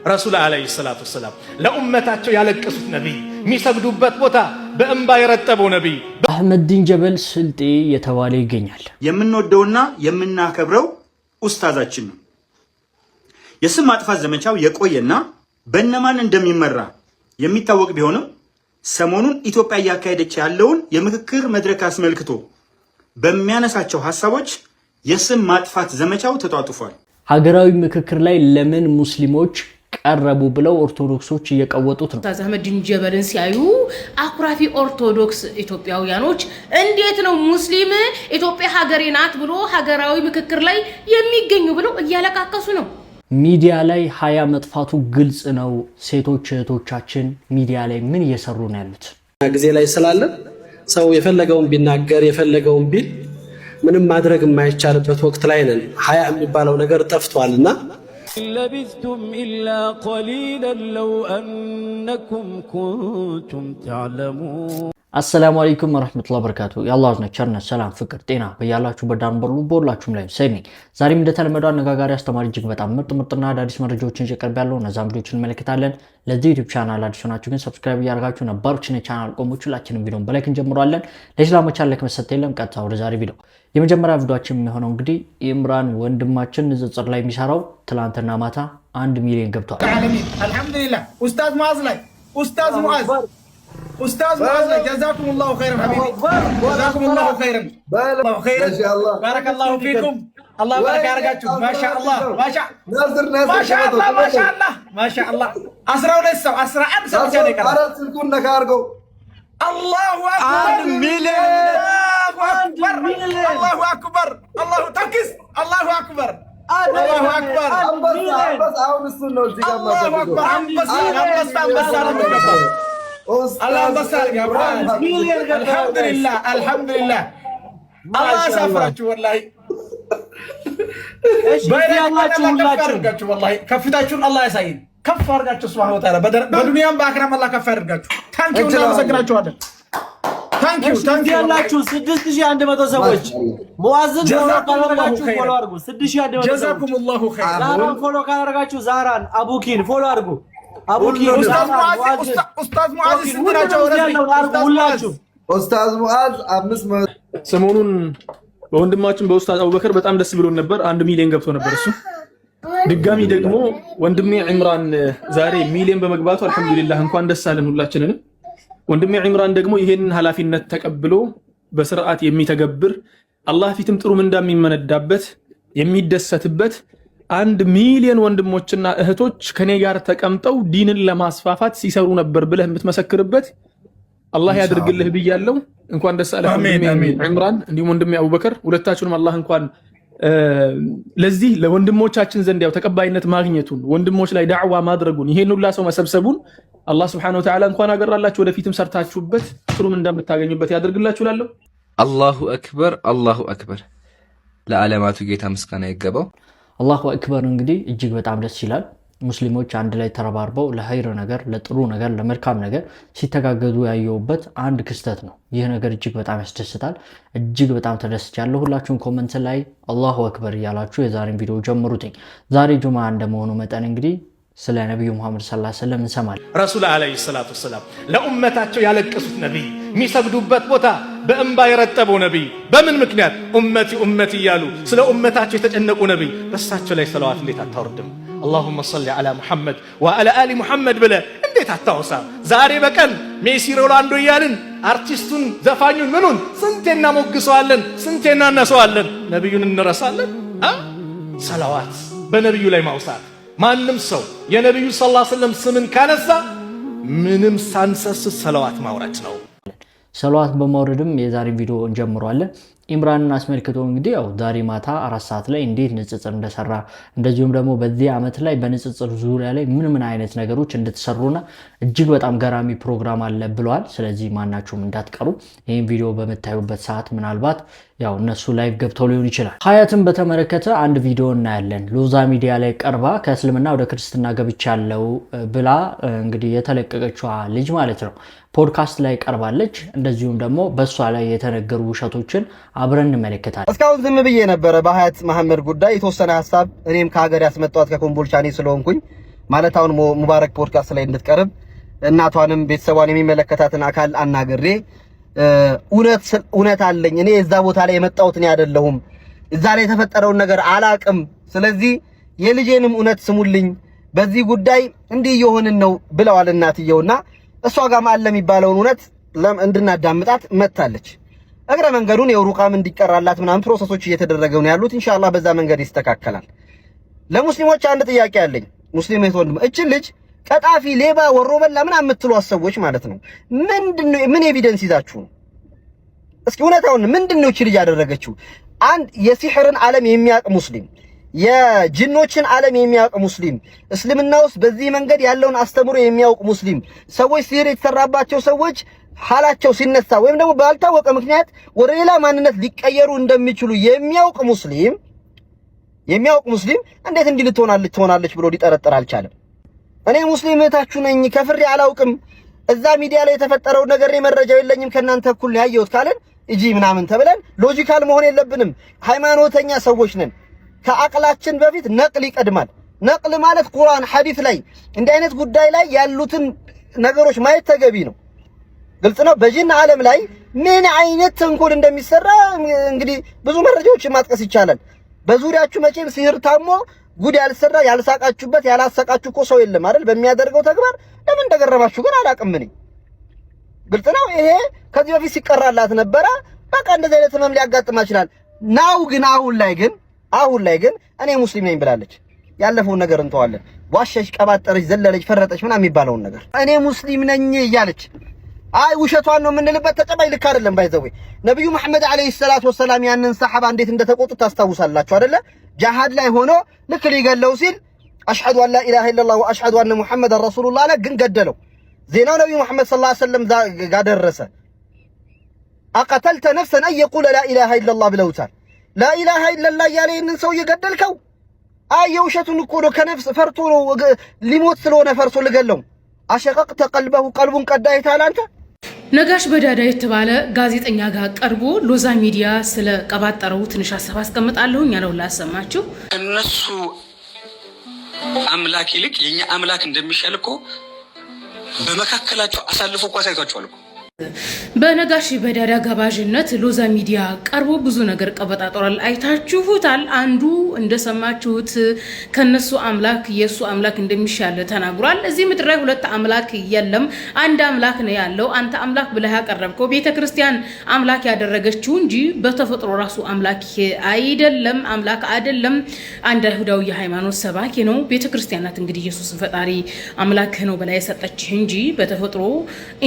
ረሱል አለይሂ ሰላቱ ወሰላም ለኡመታቸው ያለቀሱት ነብይ፣ የሚሰግዱበት ቦታ በእንባ የረጠበው ነብይ አህመዲን ጀበል ስልጤ የተባለ ይገኛል። የምንወደውና የምናከብረው ኡስታዛችን ነው። የስም ማጥፋት ዘመቻው የቆየና በእነማን እንደሚመራ የሚታወቅ ቢሆንም ሰሞኑን ኢትዮጵያ እያካሄደች ያለውን የምክክር መድረክ አስመልክቶ በሚያነሳቸው ሐሳቦች የስም ማጥፋት ዘመቻው ተጧጡፏል። ሀገራዊ ምክክር ላይ ለምን ሙስሊሞች ቀረቡ ብለው ኦርቶዶክሶች እየቀወጡት ነው። ኡስታዝ አህመዲን ጀበልን ሲያዩ አኩራፊ ኦርቶዶክስ ኢትዮጵያውያኖች እንዴት ነው ሙስሊም ኢትዮጵያ ሀገሬ ናት ብሎ ሀገራዊ ምክክር ላይ የሚገኙ ብለው እያለቃቀሱ ነው። ሚዲያ ላይ ሀያ መጥፋቱ ግልጽ ነው። ሴቶች እህቶቻችን ሚዲያ ላይ ምን እየሰሩ ነው ያሉት? ጊዜ ላይ ስላለ ሰው የፈለገውን ቢናገር የፈለገውን ቢል ምንም ማድረግ የማይቻልበት ወቅት ላይ ነን። ሀያ የሚባለው ነገር ጠፍቷልና لبثتم إلا قليلا لو أنكم كنتم تعلمون አሰላሙ አለይኩም ወራህመቱላሂ ወበረካቱ። የአላህ ቸርነት ሰላም ፍቅር ጤና በያላችሁ በዳን በሁላችሁም ላይ ሰሚ። ዛሬም እንደተለመደው አነጋጋሪ አስተማሪ እጅግ በጣም ምርጥና አዳዲስ መረጃዎችን ይቀርብ ያለው እነዛም ቪዲዮዎችን እንመለከታለን። ለዚህ ዩቲዩብ ቻናል አዲስ ሆናችሁ ግን ሰብስክራይብ እያደረጋችሁ ነባሮችን ቻናል ቆሞች ሁላችንም ቪዲዮን በላይክ እንጀምራለን። ለእስላሞች ላይክ መስጠት የለም። ቀጥታ ወደ ዛሬ ቪዲዮ። የመጀመሪያ ቪዲዮአችን የሚሆነው እንግዲህ ኢምራን ወንድማችን ንጽጽር ላይ የሚሰራው ትላንትና ማታ 1 ሚሊዮን ገብቷል። አልহামዱሊላህ ኡስታዝ ሙአዝ ላይ ኡስታዝ ሙአዝ أستاذ معاذ جزاكم الله خيرا حبيبي جزاكم الله خيرا الله خيرا ما شاء الله بارك الله فيكم الله بارك عليكم ما شاء الله ما شاء ناصر ما شاء الله ما شاء الله ما شاء الله أسرع لسه أسرع أمسك جاني كذا أرد سلكون نكارجو الله أكبر الله أكبر الله تكس الله أكبر الله أكبر بس أعود السنة الله أكبر بس الله بسالك يا ابراهيم الحمد لله الحمد لله الله سافرك والله ايش ያላችሁ والله ከፍታችሁን الله ያሳይን ከፍ አድርጋችሁ سبحانه وتعالى በዱንያም በአኺራም الله ከፍ አድርጋችሁ ታንኪዩ እናመሰግናችኋለን ታንኪዩ ያላችሁ 6100 ሰዎች ሙአዝን ፎሎ አድርጉ 6100 جزاكم الله خير ዛራን ፎሎ ካደረጋችሁ ዛራን አቡኪን ፎሎ አድርጉ ኡስታዝ ሙአዝ ስንትናቸው ሁላችሁ ኡስታዝ ሙአዝ 500 ሰሞኑን በወንድማችን በኡስታዝ አቡበከር በጣም ደስ ብሎን ነበር። 1 ሚሊዮን ገብቶ ነበር። እሱ ድጋሚ ደግሞ ወንድሜ ኢምራን ዛሬ ሚሊዮን በመግባቱ አልহামዱሊላህ እንኳን ደስ አለን ሁላችንንም። ወንድሜ ኢምራን ደግሞ ይሄንን ኃላፊነት ተቀብሎ በስርዓት የሚተገብር አላህ ፊትም ጥሩ ምንዳ የሚመነዳበት የሚደሰትበት 1 ሚሊዮን ወንድሞችና እህቶች ከኔ ጋር ተቀምጠው ዲንን ለማስፋፋት ሲሰሩ ነበር ብለህ የምትመሰክርበት አላህ ያድርግልህ ብያለሁ። እንኳን ደስ አለህ ኢምራን፣ እንዲሁም ወንድሜ አቡበከር ሁለታችሁንም አላህ እንኳን ለዚህ ለወንድሞቻችን ዘንድ ያው ተቀባይነት ማግኘቱን ወንድሞች ላይ ዳዕዋ ማድረጉን ይሄን ሁላ ሰው መሰብሰቡን አላህ Subhanahu Wa Ta'ala እንኳን አገራላችሁ ወደፊትም ሰርታችሁበት ጥሩም እንደምታገኙበት ያድርግላችሁ እላለሁ። አላሁ አክበር አላሁ አክበር። ለዓለማቱ ጌታ ምስጋና ይገባው። አላሁ አክበር። እንግዲህ እጅግ በጣም ደስ ይላል። ሙስሊሞች አንድ ላይ ተረባርበው ለኸይር ነገር ለጥሩ ነገር ለመልካም ነገር ሲተጋገዙ ያየውበት አንድ ክስተት ነው። ይህ ነገር እጅግ በጣም ያስደስታል። እጅግ በጣም ተደስቻለሁ። ሁላችሁም ኮሜንት ላይ አላሁ አክበር እያላችሁ የዛሬን ቪዲዮ ጀምሩትኝ። ዛሬ ጁምዓ እንደመሆኑ መጠን እንግዲህ ስለ ነብዩ መሐመድ ሰለላሁ ዐለይሂ ወሰለም እንሰማለን። ረሱል አለይሂ ሰላቱ ወሰላም ለኡመታቸው ያለቀሱት ነብይ፣ የሚሰግዱበት ቦታ በእንባ የረጠበው ነብይ። በምን ምክንያት? ኡመቲ ኡመቲ እያሉ ስለ ኡመታቸው የተጨነቁ ነብይ። በሳቸው ላይ ሰላዋት እንዴት አታወርድም? اللهم صل على محمد وعلى ال محمد ብለህ እንዴት አታውሳ? ዛሬ በቀን ሜሲ ሮናልዶ እያልን አርቲስቱን ዘፋኙን ምኑን ስንቴና ሞግሰዋለን፣ ስንቴና እናሰዋለን። ነብዩን እንረሳለን? ሰላዋት በነብዩ ላይ ማውሳት። ማንም ሰው የነብዩ ሰለላሁ ዐለይሂ ወሰለም ስምን ካነሳ ምንም ሳንሰስስ ሰላዋት ማውረድ ነው። ሰላዋት በማውረድም የዛሬ ቪዲዮ እንጀምራለን። ኢምራንን አስመልክቶ እንግዲህ ያው ዛሬ ማታ 4 ሰዓት ላይ እንዴት ንጽጽር እንደሰራ እንደዚሁም ደግሞ በዚህ ዓመት ላይ በንጽጽር ዙሪያ ላይ ምን አይነት ነገሮች እንደተሰሩና እጅግ በጣም ገራሚ ፕሮግራም አለ ብለዋል። ስለዚህ ማናችሁም እንዳትቀሩ ይሄን ቪዲዮ በመታዩበት ሰዓት ምናልባት ያው እነሱ ላይቭ ገብተው ሊሆን ይችላል። ሀያትን በተመለከተ አንድ ቪዲዮ እናያለን። ሎዛ ሚዲያ ላይ ቀርባ ከእስልምና ወደ ክርስትና ገብቻለሁ ብላ እንግዲህ የተለቀቀችዋ ልጅ ማለት ነው ፖድካስት ላይ ቀርባለች። እንደዚሁም ደግሞ በሷ ላይ የተነገሩ ውሸቶችን አብረን እንመለከታለን። እስካሁን ዝም ብዬ ነበረ በሀያት መሐመድ ጉዳይ የተወሰነ ሐሳብ እኔም ከሀገር ያስመጣሁት ከኮምቦልቻ ስለሆንኩኝ ማለት አሁን ሙባረክ ፖድካስት ላይ እንድትቀርብ እናቷንም ቤተሰቧን የሚመለከታትን አካል አናግሬ እውነት አለኝ እኔ እዛ ቦታ ላይ የመጣሁት እኔ አይደለሁም እዛ ላይ የተፈጠረውን ነገር አላቅም ስለዚህ የልጄንም እውነት ስሙልኝ በዚህ ጉዳይ እንዲህ ይሆንን ነው ብለዋል እናትየውና እሷ ጋር ማለ የሚባለውን እውነት እንድናዳምጣት መታለች እግረ መንገዱን የሩቃም እንዲቀራላት ምናምን ፕሮሰሶች እየተደረገ ነው ያሉት ኢንሻአላህ በዛ መንገድ ይስተካከላል ለሙስሊሞች አንድ ጥያቄ አለኝ ሙስሊም ወንድም እቺ ልጅ ቀጣፊ ሌባ ወሮበላ ምናምን የምትሉ አሰዎች ማለት ነው ምንድነው ምን ኤቪደንስ ይዛችሁ ነው እስኪ እውነታውን ምንድነው እቺ ልጅ ያደረገችው አንድ የሲህርን ዓለም የሚያውቅ ሙስሊም የጂኖችን ዓለም የሚያውቅ ሙስሊም እስልምና ውስጥ በዚህ መንገድ ያለውን አስተምሮ የሚያውቅ ሙስሊም ሰዎች ሲህር የተሰራባቸው ሰዎች ሐላቸው ሲነሳ ወይም ደግሞ ባልታወቀ ምክንያት ወደ ሌላ ማንነት ሊቀየሩ እንደሚችሉ የሚያውቅ ሙስሊም እንዴት እንዲህ ልትሆናለች ብሎ ሊጠረጥር አልቻለም እኔ ሙስሊም እህታችሁ ነኝ ከፍሬ አላውቅም እዛ ሚዲያ ላይ የተፈጠረው ነገር መረጃው የለኝም ከናንተ እኩል ያየሁት ካለን እጂ ምናምን ተብለን ሎጂካል መሆን የለብንም ሃይማኖተኛ ሰዎች ነን ከአቅላችን በፊት ነቅል ይቀድማል ነቅል ማለት ቁርአን ሐዲስ ላይ እንዲህ አይነት ጉዳይ ላይ ያሉትን ነገሮች ማየት ተገቢ ነው ግልጽ ነው በጂን ዓለም ላይ ምን አይነት ተንኮል እንደሚሰራ እንግዲህ ብዙ መረጃዎችን ማጥቀስ ይቻላል በዙሪያችሁ መቼም ሲህር ታሞ ጉድ ያልሰራ ያልሳቃችሁበት ያላሰቃችሁ እኮ ሰው የለም አይደል በሚያደርገው ተግባር ለምን እንደገረማችሁ ግን አላቅም እኔ ግልጽ ነው ይሄ ከዚህ በፊት ሲቀራላት ነበር በቃ እንደዚህ አይነት ህመም ሊያጋጥማ ይችላል ናው ግን አሁን ላይ ግን እኔ ሙስሊም ነኝ ብላለች ያለፈውን ነገር እንተዋለን ዋሸሽ ቀባጠረች ዘለለች ፈረጠች ምናምን የሚባለውን ነገር እኔ ሙስሊም ነኝ እያለች አይ ውሸቷን ነው የምንልበት ተጨባጭ ልክ አይደለም ባይዘው ነብዩ መሐመድ አለይሂ ሰላቱ ወሰለም ያንን ሰሃባ እንዴት እንደተቆጡ ታስታውሳላችሁ አይደለ ጃሃድ ላይ ሆኖ ልክ ሊገለው ሲል አሽሀዱ አን ላ ኢላሃ ኢላላህ ወአሽሀዱ አነ ሙሐመደን ረሱሉላህ አለ ግን ገደለው ዜናው ነብዩ መሐመድ ሰለላሁ ዐለይሂ ወሰለም ጋር ደረሰ አቀተልተ ነፍሰን አየቁለ ላ ኢላሃ ኢላላህ ብለውታል ላ ኢላሃ ኢላላህ ያለ ይህንን ሰው እየገደልከው የውሸቱን እኮ ነው ከነፍስ ፈርቶ ነው ሊሞት ስለሆነ ፈርሶ ልገለው አሸቀቅተ ቀልበሁ ቀልቡን ቀዳይታል አንተ ነጋሽ በዳዳ የተባለ ጋዜጠኛ ጋር ቀርቦ ሎዛ ሚዲያ ስለ ቀባጠረው ትንሽ ሐሳብ አስቀምጣለሁ ያለው ላሰማችሁ እነሱ አምላክ ይልቅ የኛ አምላክ እንደሚሻል እኮ በመካከላቸው አሳልፎ እኮ አሳይቷቸዋል እኮ በነጋሽ በዳዳ ጋባዥነት ሎዛ ሚዲያ ቀርቦ ብዙ ነገር ቀበጣጥሯል አይታችሁታል አንዱ እንደሰማችሁት ከነሱ አምላክ የሱ አምላክ እንደሚሻል ተናግሯል እዚህ ምድር ላይ ሁለት አምላክ የለም አንድ አምላክ ነው ያለው አንተ አምላክ ብለህ ያቀረብከው ቤተክርስቲያን አምላክ ያደረገችው እንጂ በተፈጥሮ ራሱ አምላክ አይደለም አምላክ አይደለም አንድ አይሁዳዊ የሃይማኖት ሰባኪ ነው ቤተክርስቲያናት እንግዲህ ኢየሱስ ፈጣሪ አምላክ ነው ብላ የሰጠችህ እንጂ በተፈጥሮ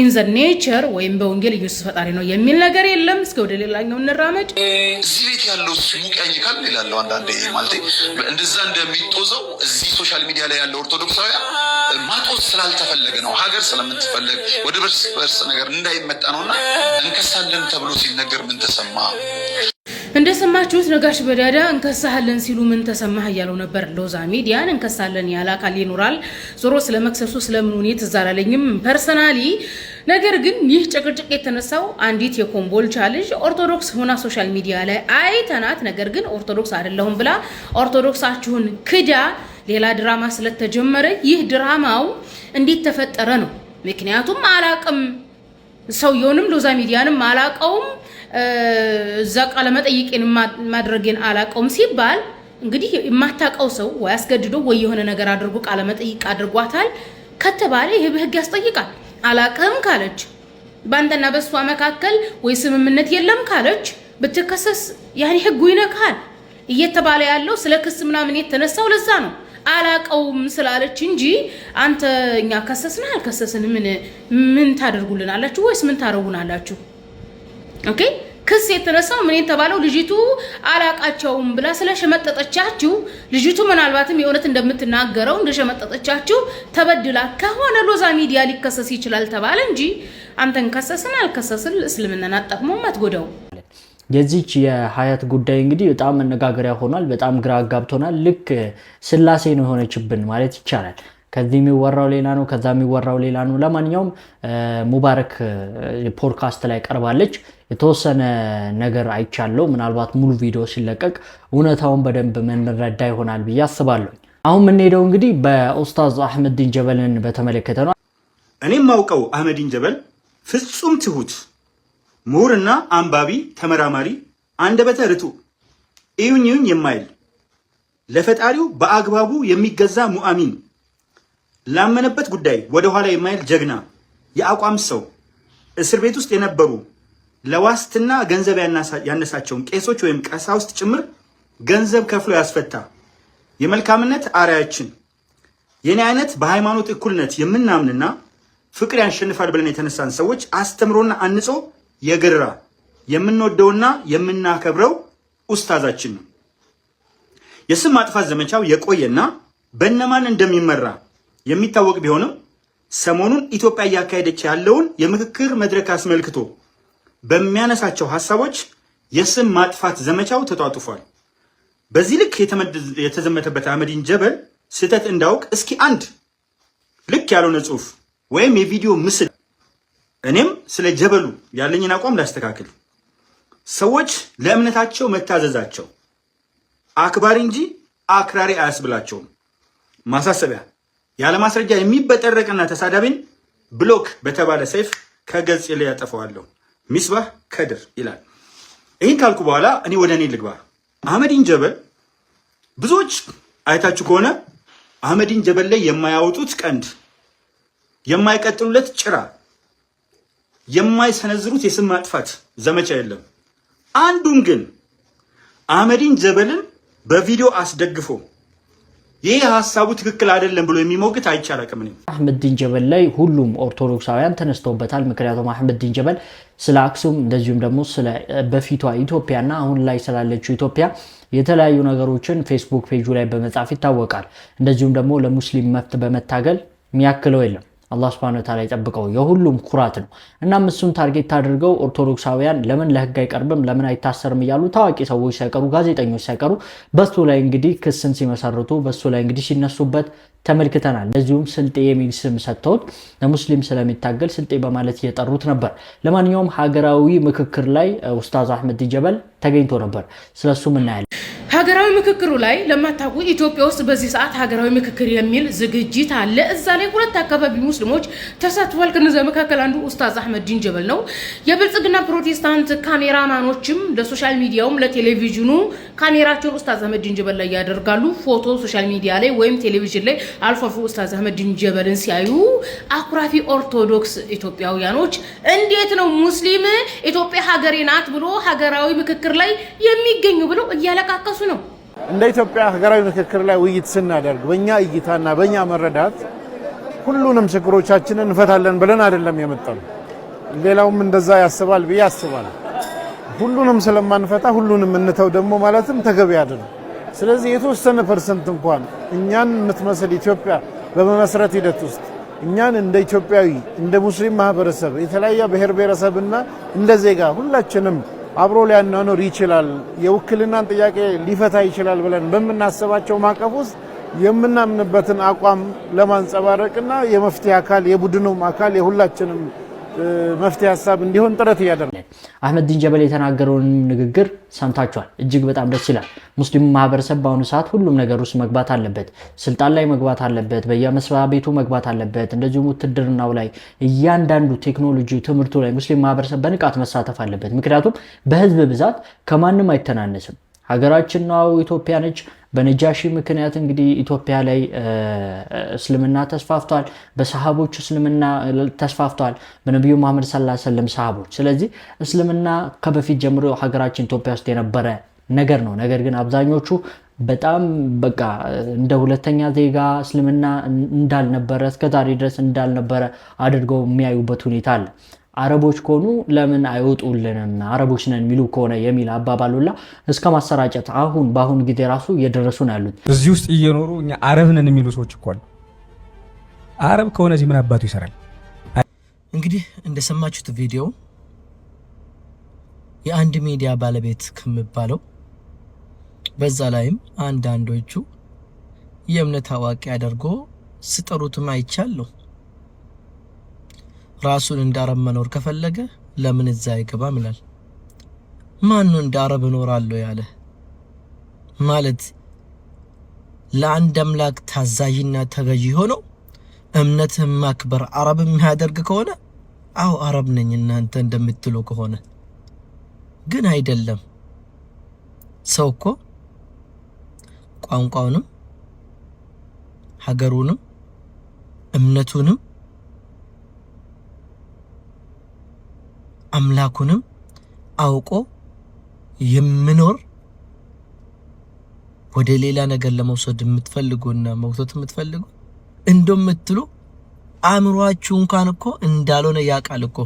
ኢን ዘ ኔቸር ወይም በወንጌል ኢየሱስ ፈጣሪ ነው የሚል ነገር የለም እስከ ወደ ሌላኛው እንራመድ እዚህ ቤት ያለው ሙቀኝ ካል ይላል አንዳንዴ ማለት እንደዛ እንደሚጦዘው እዚህ ሶሻል ሚዲያ ላይ ያለው ኦርቶዶክሳውያን ማጦስ ስላልተፈለገ ነው ሀገር ስለምትፈልግ ወደ በርስ ነገር እንዳይመጣ ነውና እንከሳለን ተብሎ ሲነገር ምን ተሰማ እንደሰማችሁት ነጋሽ በዳዳ እንከሳለን ሲሉ ምን ተሰማህ ያለው ነበር ሎዛ ሚዲያን እንከሳለን ያላካል ይኖራል ዞሮ ስለመክሰሱ ስለምን ሁኔታ ተዛራለኝም ፐርሰናሊ ነገር ግን ይህ ጭቅጭቅ የተነሳው አንዲት የኮምቦልቻ ልጅ ኦርቶዶክስ ሆና ሶሻል ሚዲያ ላይ አይተናት ነገር ግን ኦርቶዶክስ አይደለሁም ብላ ኦርቶዶክሳችሁን ክዳ ሌላ ድራማ ስለተጀመረ ይህ ድራማው እንዴት ተፈጠረ ነው ምክንያቱም አላቅም ሰውየውንም ሎዛ ሚዲያንም አላቀውም እዛ ቃለ መጠይቄን ማድረግን አላቀውም ሲባል እንግዲህ የማታቀው ሰው ወይ አስገድዶ ወይ የሆነ ነገር አድርጎ ቃለ መጠይቅ አድርጓታል ከተባለ ይሄ በህግ ያስጠይቃል አላቀም ካለች ባንተና በሷ መካከል ወይ ስምምነት የለም ካለች ብትከሰስ ያኔ ህጉ ይነካል እየተባለ ያለው ስለ ክስ ምናምን የተነሳው ለዛ ነው አላቀውም ስላለች እንጂ አንተ እኛ ከሰስና አልከሰስን ምን ታደርጉልናላችሁ ወይስ ምን ታረጉናላችሁ ኦኬ ክስ የተነሳው ምን የተባለው ልጅቱ አላቃቸውም ብላ ስለሸመጠጠቻችሁ ልጅቱ ምናልባትም የእውነት እንደምትናገረው እንደሸመጠጠቻችሁ ተበድላ ከሆነ ሎዛ ሚዲያ ሊከሰስ ይችላል ተባለ እንጂ አንተን ከሰስን አልከሰስን እስልምናን አጣቅሞ ማትጎዳው የዚች የሀያት ጉዳይ እንግዲህ በጣም መነጋገሪያ ሆኗል በጣም ግራ አጋብቶናል ልክ ስላሴ ነው የሆነችብን ማለት ይቻላል ከዚህ የሚወራው ሌላ ነው ከዛ የሚወራው ሌላ ነው ለማንኛውም ሙባረክ ፖድካስት ላይ ቀርባለች የተወሰነ ነገር አይቻለው ምናልባት ሙሉ ቪዲዮ ሲለቀቅ እውነታውን በደንብ መንረዳ ይሆናል ብዬ አስባለሁ አሁን ምን ሄደው እንግዲህ በኡስታዝ አህመዲን ጀበልን በተመለከተ ነው። እኔም ማውቀው አህመዲን ጀበል ፍጹም ትሁት ምሁርና አንባቢ ተመራማሪ አንደበተ ርቱዕ እዩኝ የማይል ለፈጣሪው በአግባቡ የሚገዛ ሙአሚን ላመነበት ጉዳይ ወደ ኋላ የማይል ጀግና የአቋም ሰው እስር ቤት ውስጥ የነበሩ ለዋስትና ገንዘብ ያነሳቸውን ቄሶች ወይም ቀሳውስት ጭምር ገንዘብ ከፍሎ ያስፈታ የመልካምነት አርአያችን የኔ አይነት በሃይማኖት እኩልነት የምናምንና ፍቅር ያሸንፋል ብለን የተነሳን ሰዎች አስተምሮና አንጾ የገራ የምንወደውና የምናከብረው ኡስታዛችን ነው። የስም ማጥፋት ዘመቻው የቆየና በእነማን እንደሚመራ የሚታወቅ ቢሆንም ሰሞኑን ኢትዮጵያ እያካሄደች ያለውን የምክክር መድረክ አስመልክቶ በሚያነሳቸው ሐሳቦች የስም ማጥፋት ዘመቻው ተጧጡፏል። በዚህ ልክ የተዘመተበት አህመዲን ጀበል ስህተት እንዳውቅ እስኪ አንድ ልክ ያልሆነ ጽሑፍ ወይም የቪዲዮ ምስል እኔም ስለ ጀበሉ ያለኝን አቋም ላስተካክል። ሰዎች ለእምነታቸው መታዘዛቸው አክባሪ እንጂ አክራሪ አያስብላቸውም። ማሳሰቢያ፣ ያለ ማስረጃ የሚበጠረቅና ተሳዳቢን ብሎክ በተባለ ሰይፍ ከገጽ ላይ ያጠፋዋለሁ። ሚስባህ ከድር ይላል። ይህን ካልኩ በኋላ እኔ ወደ እኔ ልግባ። አህመዲን ጀበል ብዙዎች አይታችሁ ከሆነ አህመዲን ጀበል ላይ የማያወጡት ቀንድ፣ የማይቀጥሉለት ጭራ፣ የማይሰነዝሩት የስም ማጥፋት ዘመቻ የለም። አንዱን ግን አህመዲን ጀበልን በቪዲዮ አስደግፎ ይህ ሐሳቡ ትክክል አይደለም ብሎ የሚሞግት አይቻልም። አህመዲን ጀበል ላይ ሁሉም ኦርቶዶክሳውያን ተነስተውበታል። ምክንያቱም አህመዲን ጀበል ስለ አክሱም እንደዚሁም ደግሞ ስለ በፊቷ ኢትዮጵያና አሁን ላይ ስላለችው ኢትዮጵያ የተለያዩ ነገሮችን ፌስቡክ ፔጁ ላይ በመጻፍ ይታወቃል። እንደዚሁም ደግሞ ለሙስሊም መብት በመታገል የሚያክለው የለም። አላህ Subhanahu Wa Ta'ala ይጠብቀው፣ የሁሉም ኩራት ነው። እናም እሱን ታርጌት አድርገው ኦርቶዶክሳውያን ለምን ለህግ አይቀርብም ለምን አይታሰርም እያሉ ታዋቂ ሰዎች ሳይቀሩ ጋዜጠኞች ሳይቀሩ በሱ ላይ እንግዲህ ክስን ሲመሰርቱ በሱ ላይ እንግዲህ ሲነሱበት ተመልክተናል። ለዚሁም ስልጤ የሚል ስም ሰጥተውት ለሙስሊም ስለሚታገል ስልጤ በማለት እየጠሩት ነበር። ለማንኛውም ሀገራዊ ምክክር ላይ ኡስታዝ አህመዲን ጀበል ተገኝቶ ነበር። ስለሱ ምን እናያለን? ሀገራዊ ምክክሩ ላይ ለማታውቁ ኢትዮጵያ ውስጥ በዚህ ሰዓት ሀገራዊ ምክክር የሚል ዝግጅት አለ። እዛ ላይ ሁለት አካባቢ ሙስሊሞች ተሳትፏል። ከነዛ መካከል አንዱ ኡስታዝ አህመዲን ጀበል ነው። የብልጽግና ፕሮቴስታንት ካሜራማኖችም ለሶሻል ሚዲያውም ለቴሌቪዥኑ ካሜራቸውን ኡስታዝ አህመዲን ጀበል ላይ ያደርጋሉ። ፎቶ ሶሻል ሚዲያ ላይ ወይም ቴሌቪዥን ላይ አልፎ አልፎ ኡስታዝ አህመዲን ጀበልን ሲያዩ አኩራፊ ኦርቶዶክስ ኢትዮጵያውያኖች እንዴት ነው ሙስሊም ኢትዮጵያ ሀገሬ ናት ብሎ ሀገራዊ ምክክር ላይ የሚገኙ ብለው እያለቃቀሱ ነው። እንደ ኢትዮጵያ ሀገራዊ ምክክር ላይ ውይይት ስናደርግ በእኛ እይታና በእኛ መረዳት ሁሉንም ችግሮቻችንን እንፈታለን ብለን አይደለም የመጣነው። ሌላውም እንደዛ ያስባል ብዬ አስባለሁ። ሁሉንም ስለማንፈታ ሁሉንም እንተው ደግሞ ማለትም ተገቢ አይደለም። ስለዚህ የተወሰነ ፐርሰንት እንኳን እኛን የምትመስል ኢትዮጵያ በመመስረት ሂደት ውስጥ እኛን እንደ ኢትዮጵያዊ እንደ ሙስሊም ማህበረሰብ የተለያየ ብሔር ብሔረሰብና እንደ ዜጋ ሁላችንም አብሮ ሊያኗኖር ይችላል፣ የውክልናን ጥያቄ ሊፈታ ይችላል ብለን በመናሰባቸው ማቀፍ ውስጥ የምናምንበትን አቋም ለማንጸባረቅና የመፍትሄ አካል የቡድኑም አካል የሁላችንም መፍትሄ ሐሳብ እንዲሆን ጥረት ያደርጋል። አህመዲን ጀበል የተናገረውን ንግግር ሰምታችኋል። እጅግ በጣም ደስ ይላል። ሙስሊሙ ማህበረሰብ በአሁኑ ሰዓት ሁሉም ነገር ውስጥ መግባት አለበት። ስልጣን ላይ መግባት አለበት። በየመስሪያ ቤቱ መግባት አለበት። እንደዚሁም ውትድርናው ላይ እያንዳንዱ ቴክኖሎጂ ትምህርቱ ላይ ሙስሊም ማህበረሰብ በንቃት መሳተፍ አለበት። ምክንያቱም በህዝብ ብዛት ከማንም አይተናነስም። ሀገራችን ነው ኢትዮጵያ ነች። በነጃሺ ምክንያት እንግዲህ ኢትዮጵያ ላይ እስልምና ተስፋፍቷል። በሰሃቦች እስልምና ተስፋፍቷል። በነብዩ መሐመድ ሰለላሁ ዐለይሂ ወሰለም ሰሃቦች። ስለዚህ እስልምና ከበፊት ጀምሮ ሀገራችን ኢትዮጵያ ውስጥ የነበረ ነገር ነው። ነገር ግን አብዛኞቹ በጣም በቃ እንደ ሁለተኛ ዜጋ እስልምና እንዳልነበረ እስከዛሬ ድረስ እንዳልነበረ አድርገው የሚያዩበት ሁኔታ አለ። አረቦች ከሆኑ ለምን አይወጡልንም አረቦች ነን የሚሉ ከሆነ የሚል አባባሉላ እስከ ማሰራጨት አሁን በአሁን ጊዜ ራሱ እየደረሱ ነው ያሉት። እዚህ ውስጥ እየኖሩ እኛ አረብ ነን የሚሉ ሰዎች እኮ አሉ። አረብ ከሆነ እዚህ ምን አባቱ ይሰራል? እንግዲህ እንደሰማችሁት ቪዲዮ የአንድ ሚዲያ ባለቤት ከሚባለው በዛ ላይም አንዳንዶቹ የእምነት አዋቂ አድርጎ ስጠሩትም አይቻለሁ። ራሱን እንደ አረብ መኖር ከፈለገ ለምን እዛ አይገባም ይላል። ማን ነው እንደ አረብ እኖራለሁ ያለ? ማለት ለአንድ አምላክ ታዛዥና ተገዢ ሆኖ እምነትህን ማክበር አረብ የሚያደርግ ከሆነ አው አረብ ነኝ እናንተ እንደምትሉ ከሆነ ግን አይደለም። ሰው እኮ ቋንቋውንም ሀገሩንም እምነቱንም አምላኩንም አውቆ የሚኖር ወደ ሌላ ነገር ለመውሰድ የምትፈልጉና መውሰድ የምትፈልጉ እንደምትሉ አእምሯችሁ እንኳን እኮ እንዳልሆነ ያቃል እኮ።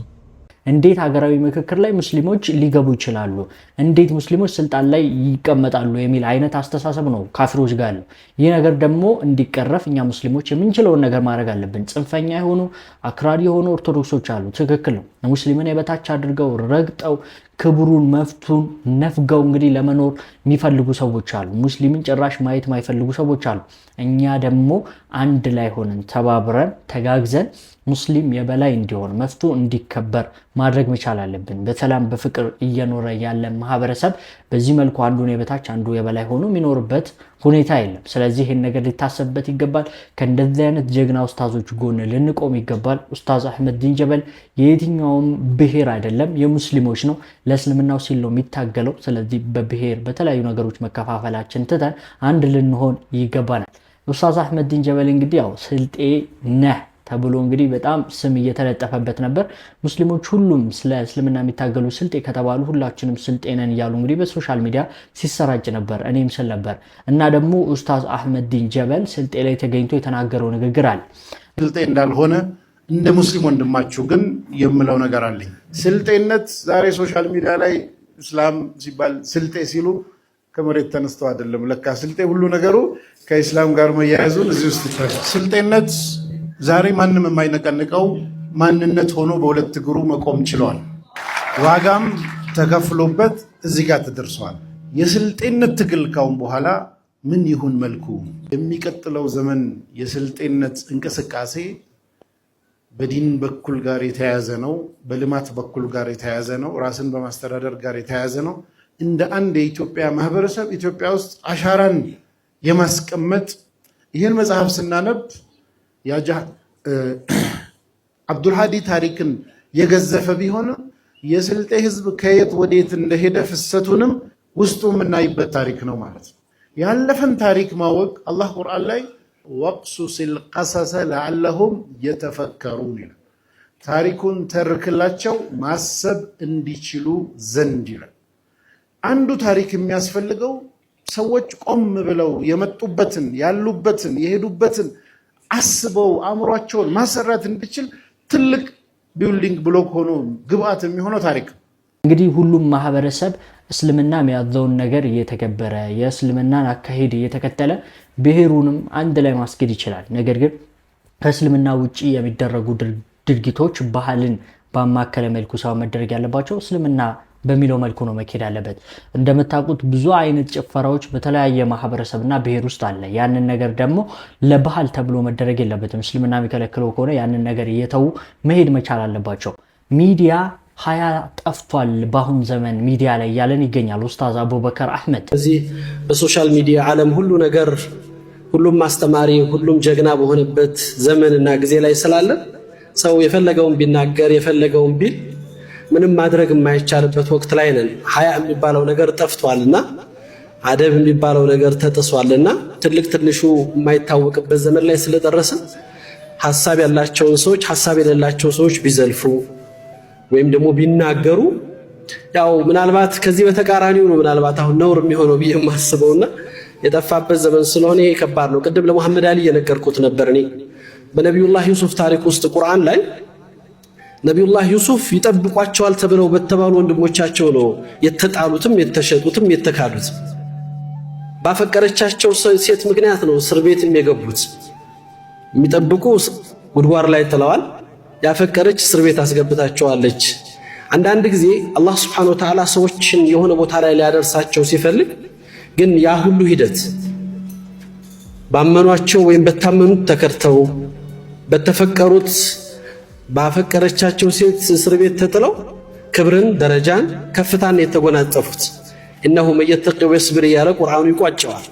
እንዴት ሀገራዊ ምክክር ላይ ሙስሊሞች ሊገቡ ይችላሉ? እንዴት ሙስሊሞች ስልጣን ላይ ይቀመጣሉ? የሚል አይነት አስተሳሰብ ነው ካፊሮች ጋር ያለው። ይህ ነገር ደግሞ እንዲቀረፍ እኛ ሙስሊሞች የምንችለውን ነገር ማድረግ አለብን። ጽንፈኛ የሆኑ አክራሪ የሆኑ ኦርቶዶክሶች አሉ። ትክክል ነው። ሙስሊምን የበታች አድርገው ረግጠው ክብሩን መፍቱን ነፍገው እንግዲህ ለመኖር የሚፈልጉ ሰዎች አሉ። ሙስሊምን ጭራሽ ማየት ማይፈልጉ ሰዎች አሉ። እኛ ደግሞ አንድ ላይ ሆነን ተባብረን ተጋግዘን ሙስሊም የበላይ እንዲሆን መፍቱ እንዲከበር ማድረግ መቻል አለብን። በሰላም በፍቅር እየኖረ ያለ ማህበረሰብ በዚህ መልኩ አንዱን የበታች አንዱ የበላይ ሆኖ የሚኖርበት ሁኔታ የለም። ስለዚህ ይህን ነገር ሊታሰብበት ይገባል። ከእንደዚህ አይነት ጀግና ኡስታዞች ጎን ልንቆም ይገባል። ኡስታዝ አህመዲን ጀበል የየትኛውም ብሔር አይደለም፣ የሙስሊሞች ነው። ለእስልምናው ሲል ነው የሚታገለው። ስለዚህ በብሔር በተለያዩ ነገሮች መከፋፈላችን ትተን አንድ ልንሆን ይገባናል። ኡስታዝ አህመዲን ጀበል እንግዲህ ያው ስልጤ ነህ ተብሎ እንግዲህ በጣም ስም እየተለጠፈበት ነበር። ሙስሊሞች ሁሉም ስለ እስልምና የሚታገሉ ስልጤ ከተባሉ ሁላችንም ስልጤ ነን እያሉ እንግዲህ በሶሻል ሚዲያ ሲሰራጭ ነበር። እኔም ስል ነበር። እና ደግሞ ኡስታዝ አህመዲን ጀበል ስልጤ ላይ ተገኝቶ የተናገረው ንግግር አለ። ስልጤ እንዳልሆነ እንደ ሙስሊም ወንድማችሁ ግን የምለው ነገር አለኝ። ስልጤነት ዛሬ ሶሻል ሚዲያ ላይ እስላም ሲባል ስልጤ ሲሉ ከመሬት ተነስተው አይደለም። ለካ ስልጤ ሁሉ ነገሩ ከኢስላም ጋር መያያዙን እዚህ ውስጥ ይታያል። ስልጤነት ዛሬ ማንም የማይነቀንቀው ማንነት ሆኖ በሁለት እግሩ መቆም ችሏል። ዋጋም ተከፍሎበት እዚህ ጋር ተደርሷል። የስልጤነት ትግል ካሁን በኋላ ምን ይሁን መልኩ? የሚቀጥለው ዘመን የስልጤነት እንቅስቃሴ በዲን በኩል ጋር የተያያዘ ነው። በልማት በኩል ጋር የተያያዘ ነው። ራስን በማስተዳደር ጋር የተያያዘ ነው። እንደ አንድ የኢትዮጵያ ማህበረሰብ ኢትዮጵያ ውስጥ አሻራን የማስቀመጥ ይህን መጽሐፍ ስናነብ አብዱልሃዲ ታሪክን የገዘፈ ቢሆንም የስልጤ ህዝብ ከየት ወዴት እንደሄደ ፍሰቱንም ውስጡ የምናይበት ታሪክ ነው ማለት ነው። ያለፈን ታሪክ ማወቅ አላህ ቁርአን ላይ ወቅሱሲል ቀሰሰ ለዓለሁም የተፈከሩን ይላል። ታሪኩን ተርክላቸው ማሰብ እንዲችሉ ዘንድ ይላል። አንዱ ታሪክ የሚያስፈልገው ሰዎች ቆም ብለው የመጡበትን ያሉበትን የሄዱበትን አስበው አእምሯቸውን ማሰራት እንዲችል ትልቅ ቢልዲንግ ብሎክ ሆኖ ግብአት የሚሆነው ታሪክ። እንግዲህ ሁሉም ማህበረሰብ እስልምና የሚያዘውን ነገር እየተገበረ የእስልምናን አካሄድ እየተከተለ ብሔሩንም አንድ ላይ ማስኬድ ይችላል። ነገር ግን ከእስልምና ውጪ የሚደረጉ ድርጊቶች ባህልን ባማከለ መልኩ ሰው መደረግ ያለባቸው እስልምና በሚለው መልኩ ነው መኬድ ያለበት። እንደምታውቁት ብዙ አይነት ጭፈራዎች በተለያየ ማህበረሰብና ብሔር ውስጥ አለ። ያንን ነገር ደግሞ ለባህል ተብሎ መደረግ የለበትም። እስልምና የሚከለክለው ከሆነ ያንን ነገር እየተዉ መሄድ መቻል አለባቸው። ሚዲያ ሀያ ጠፍቷል በአሁን ዘመን ሚዲያ ላይ ያለን ይገኛል ኡስታዝ አቡበከር አህመድ። እዚህ በሶሻል ሚዲያ ዓለም ሁሉ ነገር ሁሉም ማስተማሪ ሁሉም ጀግና በሆነበት ዘመንና ጊዜ ላይ ስላለ ሰው የፈለገውን ቢናገር የፈለገውን ቢል ምንም ማድረግ የማይቻልበት ወቅት ላይ ነን። ሀያ የሚባለው ነገር ጠፍቷልና አደብ የሚባለው ነገር ተጥሷልና ትልቅ ትንሹ የማይታወቅበት ዘመን ላይ ስለደረሰ ሐሳብ ያላቸውን ሰዎች ሐሳብ የሌላቸው ሰዎች ቢዘልፉ ወይም ደግሞ ቢናገሩ ያው ምናልባት ከዚህ በተቃራኒው ነው ምናልባት አሁን ነውር የሚሆነው ብዬ የማስበውና የጠፋበት ዘመን ስለሆነ ይሄ ከባድ ነው። ቅድም ለሙሐመድ አሊ የነገርኩት ነበር። እኔ በነቢዩላህ ዩሱፍ ታሪክ ውስጥ ቁርአን ላይ ነቢዩላህ ዩሱፍ ይጠብቋቸዋል ተብለው በተባሉ ወንድሞቻቸው ነው የተጣሉትም የተሸጡትም የተካዱት። ባፈቀረቻቸው ሴት ምክንያት ነው እስር ቤትም የገቡት። የሚጠብቁ ጉድጓድ ላይ ጥለዋል፣ ያፈቀረች እስር ቤት አስገብታቸዋለች። አንዳንድ ጊዜ አላህ Subhanahu Wa Ta'ala ሰዎችን የሆነ ቦታ ላይ ሊያደርሳቸው ሲፈልግ ግን ያ ሁሉ ሂደት ባመኗቸው ወይም በታመኑት ተከርተው በተፈቀሩት ባፈቀረቻቸው ሴት እስር ቤት ተጥለው ክብርን ደረጃን ከፍታን የተጎናጸፉት እነሆ መየተቀው ወስብር ያለ ቁርአኑ ይቋጨዋል።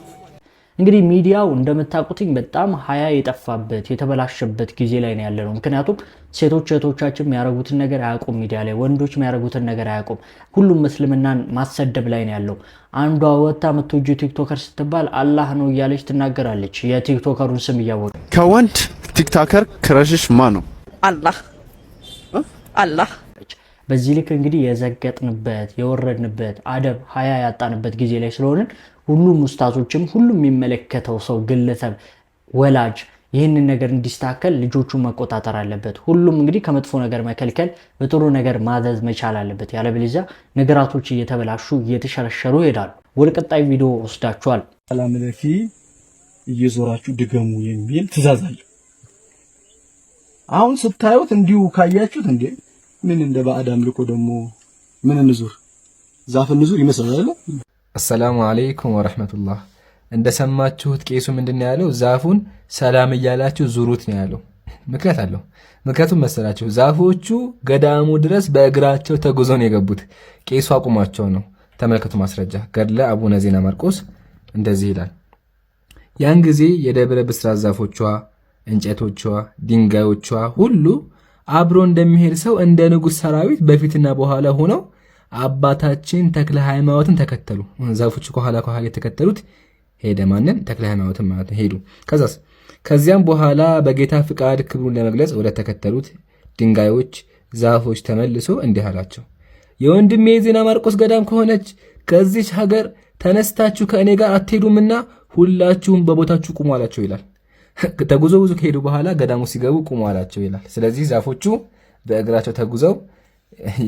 እንግዲህ ሚዲያው እንደምታውቁትኝ በጣም ሀያ የጠፋበት የተበላሸበት ጊዜ ላይ ነው ያለነው። ምክንያቱም ሴቶች እህቶቻችን የሚያደርጉትን ነገር አያውቁም፣ ሚዲያ ላይ ወንዶች የሚያደርጉትን ነገር አያውቁም። ሁሉም እስልምናን ማሰደብ ላይ ነው ያለው። አንዷ ወጣ መቶጂ ቲክቶከር ስትባል አላህ ነው እያለች ትናገራለች፣ የቲክቶከሩን ስም እያወቀ። ከወንድ ቲክቶከር ክረሽሽ ማን ነው? አላህ። በዚህ ልክ እንግዲህ የዘገጥንበት የወረድንበት አደብ ሀያ ያጣንበት ጊዜ ላይ ስለሆንን ሁሉም ኡስታዞችም ሁሉም የሚመለከተው ሰው ግለሰብ ወላጅ ይህንን ነገር እንዲስተካከል ልጆቹን መቆጣጠር አለበት። ሁሉም እንግዲህ ከመጥፎ ነገር መከልከል በጥሩ ነገር ማዘዝ መቻል አለበት። ያለበለዚያ ነገራቶች እየተበላሹ እየተሸረሸሩ ይሄዳሉ። ወደ ቀጣይ ቪዲዮ ወስዳችኋል። ሰላም ለኪ እየዞራችሁ ድገሙ የሚል ትእዛዝ አለ። አሁን ስታዩት እንዲሁ ካያችሁት እንዴ ምን እንደ ባዕድ አምልኮ ደግሞ ምን እንዙር ዛፍ እንዙር ይመስላል አይደል? አሰላሙ አለይኩም ወረህመቱላህ። እንደሰማችሁት ቄሱ ምንድነው ያለው? ዛፉን ሰላም እያላችሁ ዙሩት ነው ያለው። ምክንያት አለው። ምክንያቱም መሰላችሁ ዛፎቹ ገዳሙ ድረስ በእግራቸው ተጉዘው ነው የገቡት። ቄሱ አቁሟቸው ነው። ተመልከቱ ማስረጃ ገድለ አቡነ ዜና ማርቆስ እንደዚህ ይላል። ያን ጊዜ የደብረ ብስራት ዛፎቿ፣ እንጨቶቿ፣ ድንጋዮቿ ሁሉ አብሮ እንደሚሄድ ሰው እንደ ንጉሥ ሰራዊት በፊትና በኋላ ሆነው አባታችን ተክለ ሃይማኖትን ተከተሉ። ዛፎቹ ከኋላ የተከተሉት ሄደ። ማንን? ተክለ ሃይማኖትን ማለት ሄዱ። ከዚያም በኋላ በጌታ ፍቃድ ክብሩን ለመግለጽ ወደ ተከተሉት ድንጋዮች፣ ዛፎች ተመልሶ እንዲህ አላቸው። የወንድሜ ዜና ማርቆስ ገዳም ከሆነች ከዚች ሀገር ተነስታችሁ ከእኔ ጋር አትሄዱምና ሁላችሁም በቦታችሁ ቁሙ አላቸው ይላል። ተጉዘው ብዙ ከሄዱ በኋላ ገዳሙ ሲገቡ ቁሙ አላቸው ይላል። ስለዚህ ዛፎቹ በእግራቸው ተጉዘው